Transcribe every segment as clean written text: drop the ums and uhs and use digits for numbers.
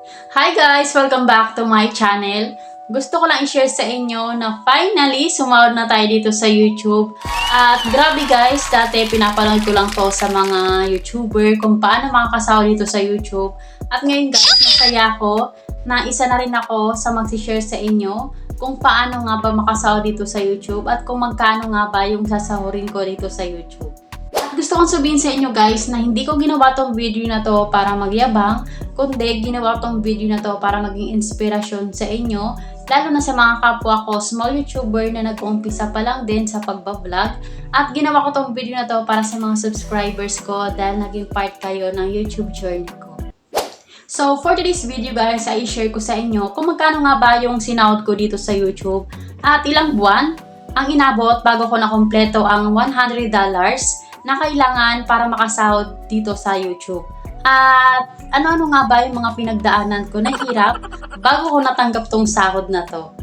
Hi guys! Welcome back to my channel. Gusto ko lang i-share sa inyo na finally sumahod na tayo dito sa YouTube. At grabe guys, dati pinapanood ko lang to sa mga YouTuber kung paano makakasahod dito sa YouTube. At ngayon guys, masaya ako na isa na rin ako sa mag-share sa inyo kung paano nga ba makasahod dito sa YouTube at kung magkano nga ba yung sasahurin ko dito sa YouTube. Gusto kong sabihin sa inyo guys na hindi ko ginawa tong video na to para magyabang, kundi ginawa tong video na to para maging inspirasyon sa inyo, lalo na sa mga kapwa ko, small YouTuber na nag-uumpisa pa lang din sa pagbablog. At ginawa ko tong video na to para sa mga subscribers ko dahil naging part kayo ng YouTube journey ko. So for today's video guys, ay share ko sa inyo kung magkano nga ba yung sinahod ko dito sa YouTube at ilang buwan ang inabot bago ko nakompleto ang $100 na kailangan para makasahod dito sa YouTube. At ano-ano nga ba yung mga pinagdaanan ko na hirap bago ko natanggap tong sahod na to.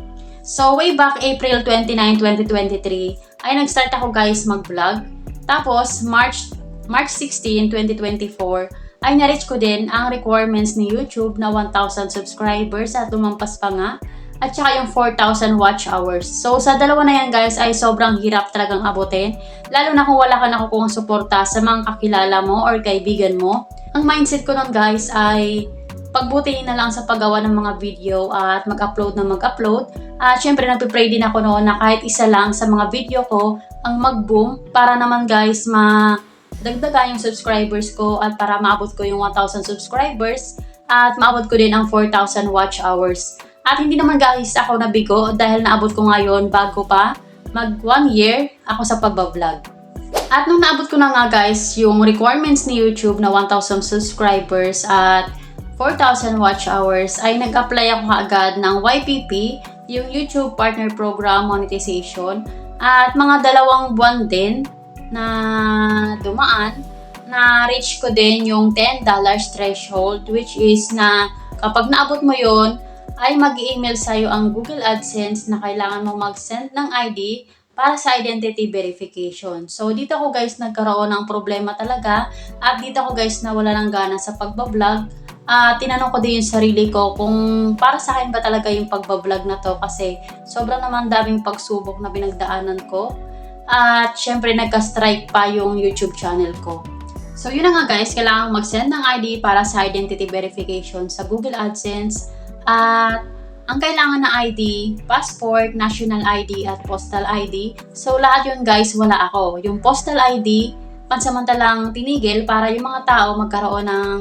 So way back April 29, 2023 ay nag-start ako guys mag-vlog. Tapos March 16, 2024 ay na-reach ko din ang requirements ni YouTube na 1,000 subscribers at lumampas pa nga. At saka yung 4,000 watch hours. So, sa dalawa na yan guys ay sobrang hirap talagang abutin. Lalo na kung wala ka nakukuhang suporta sa mga kakilala mo or kaibigan mo. Ang mindset ko nun guys ay pagbutihin na lang sa paggawa ng mga video at mag-upload na mag-upload. At syempre nagpipray din ako noon na kahit isa lang sa mga video ko ang mag-boom para naman guys dagdagan yung subscribers ko at para maabot ko yung 1,000 subscribers at maabot ko din ang 4,000 watch hours. At hindi naman guys ako nabigo dahil naabot ko ngayon bago pa mag 1 year ako sa pagbablog. At nung naabot ko na nga guys yung requirements ni YouTube na 1,000 subscribers at 4,000 watch hours ay nag-apply ako agad ng YPP, yung YouTube Partner Program Monetization. At mga 2 buwan din na dumaan na reach ko din yung $10 threshold, which is na kapag naabot mo yon ay mag-email sa'yo ang Google AdSense na kailangan mo mag-send ng ID para sa identity verification. So, dito ko guys nagkaroon ng problema talaga at dito ko guys nawala ng gana sa pagbablog. Tinanong ko din yung sarili ko kung para sa akin ba talaga yung pagbablog na to kasi sobrang naman daming pagsubok na pinagdaanan ko at syempre nagka-strike pa yung YouTube channel ko. So, yun na nga guys, kailangan mag-send ng ID para sa identity verification sa Google AdSense. At ang kailangan na ID, passport, national ID at postal ID. So lahat yun guys, wala ako. Yung postal ID, pansamantalang tinigil para yung mga tao magkaroon ng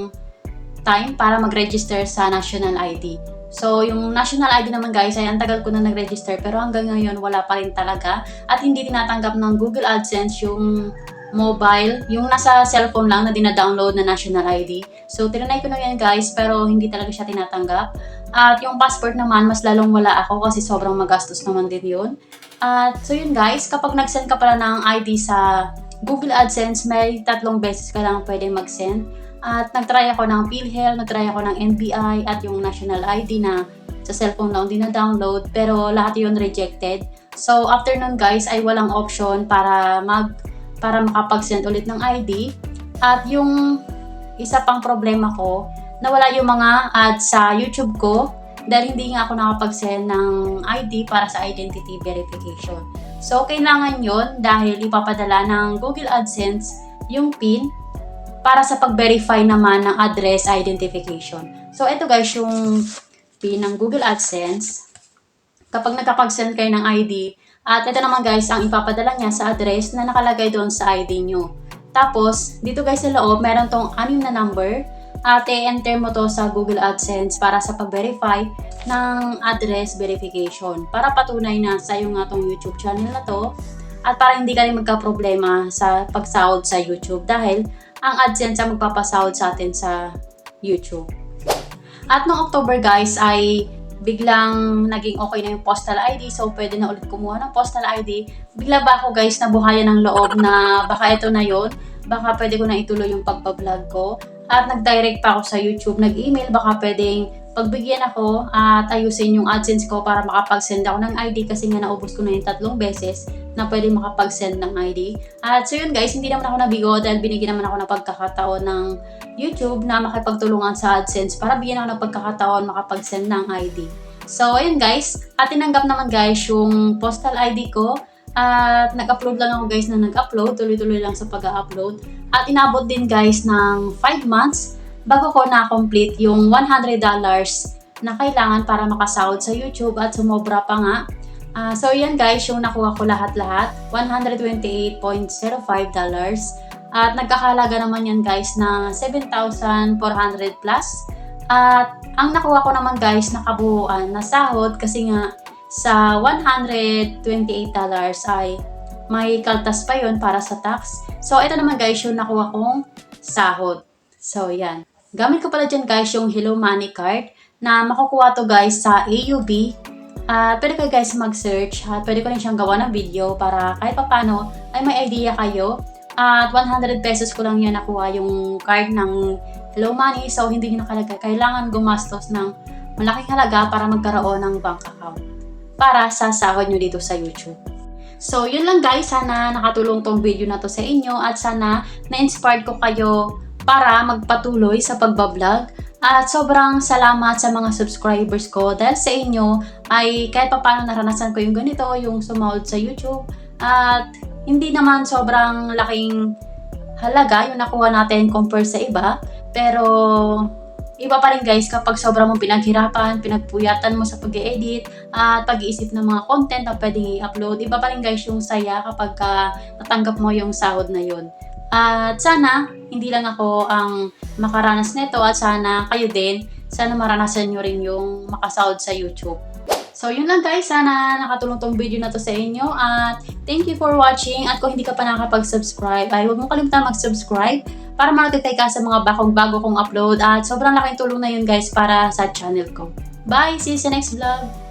time para mag-register sa national ID. So yung national ID naman guys ay ang tagal ko na nag-register pero hanggang ngayon wala pa rin talaga. At hindi tinatanggap ng Google AdSense yung mobile, yung nasa cellphone lang na dina-download na national ID. So tinanay ko na yan guys pero hindi talaga siya tinatanggap. At yung passport naman, mas lalong wala ako kasi sobrang magastos naman din yun. At so yun guys, kapag nag-send ka pala ng ID sa Google AdSense, may 3 beses ka lang pwede mag-send. At nag-try ako ng PhilHealth, nag-try ako ng NBI at yung national ID na sa cellphone lang dina-download. Pero lahat yun rejected. So after nun guys, ay walang option para makapag-send ulit ng ID. At yung isa pang problema ko, nawala yung mga ads sa YouTube ko dahil hindi nga ako nakapag-send ng ID para sa identity verification. So, kailangan yon dahil ipapadala ng Google AdSense yung PIN para sa pag-verify naman ng address identification. So, ito guys yung PIN ng Google AdSense. Kapag nakapag-send kayo ng ID, at ito naman guys ang ipapadala niya sa address na nakalagay doon sa ID nyo. Tapos, dito guys sa loob, meron tong 6 na number. At i-enter mo to sa Google AdSense para sa pag-verify ng address verification. Para patunay na sa'yo nga tong YouTube channel na to. At para hindi ka rin magka-problema sa pagsahod sa YouTube. Dahil ang AdSense ang magpapasahod sa atin sa YouTube. At noong October guys ay biglang naging okay na yung postal ID. So pwede na ulit kumuha ng postal ID. Bigla ba ako guys nabuhayan ng loob na baka ito na yon, baka pwede ko na ituloy yung pagpa-vlog ko. At nag-direct pa ako sa YouTube, nag-email, baka pwedeng pagbigyan ako at ayusin yung AdSense ko para makapag-send ako ng ID kasi nga naubos ko na yung 3 beses. na pwede makapag-send ng ID. At so yun guys, hindi naman ako nabigo dahil binigyan naman ako ng pagkakataon ng YouTube na makipagtulungan sa AdSense para bigyan ako ng pagkakataon makapag-send ng ID. So ayun guys, at tinanggap naman guys yung postal ID ko. At nag-upload lang ako guys na nag-upload, tuloy-tuloy lang sa pag-upload. At inabot din guys ng 5 months bago ko na-complete yung $100 na kailangan para makasahod sa YouTube at sumobra pa nga. So yan guys, yung nakuha ko lahat-lahat, $128.05. At nagkakalaga naman yan guys na 7,400 plus. At ang nakuha ko naman guys na kabuuan na sahod kasi nga sa $128 ay may kaltas pa yon para sa tax. So, ito naman guys yung nakuha kong sahod. So, yan. Gamit ko pala dyan guys yung Hello Money card na makukuha to guys sa AUB. Pwede kayo guys mag-search at pwede ko rin siyang gawa ng video para kahit papano ay may idea kayo. At 100 pesos ko lang yan nakuha yung card ng Hello Money. So, hindi nyo kailangan gumastos ng malaking halaga para magkaroon ng bank account para sa sahod nyo dito sa YouTube. So, yun lang guys. Sana nakatulong tong video na to sa inyo at sana na-inspired ko kayo para magpatuloy sa pagbablog. At sobrang salamat sa mga subscribers ko dahil sa inyo ay kahit paano naranasan ko yung ganito, yung sumahod sa YouTube. At hindi naman sobrang laking halaga yung nakuha natin compare sa iba. Pero iba pa rin guys kapag sobrang mong pinaghirapan, pinagpuyatan mo sa pag-edit at pag-iisip ng mga content na pwedeng i-upload. Iba pa rin guys yung saya kapag natanggap mo yung sahod na yun. At sana hindi lang ako ang makaranas nito at sana kayo din, sana maranasan nyo rin yung makasahod sa YouTube. So yun lang guys, sana nakatulong tong video na to sa inyo at thank you for watching. At kung hindi ka pa nakakapag-subscribe ay huwag mong kalimutan mag-subscribe para ma-notify ka sa mga bago kong upload at sobrang laking tulong na yun guys para sa channel ko. Bye! See you sa next vlog!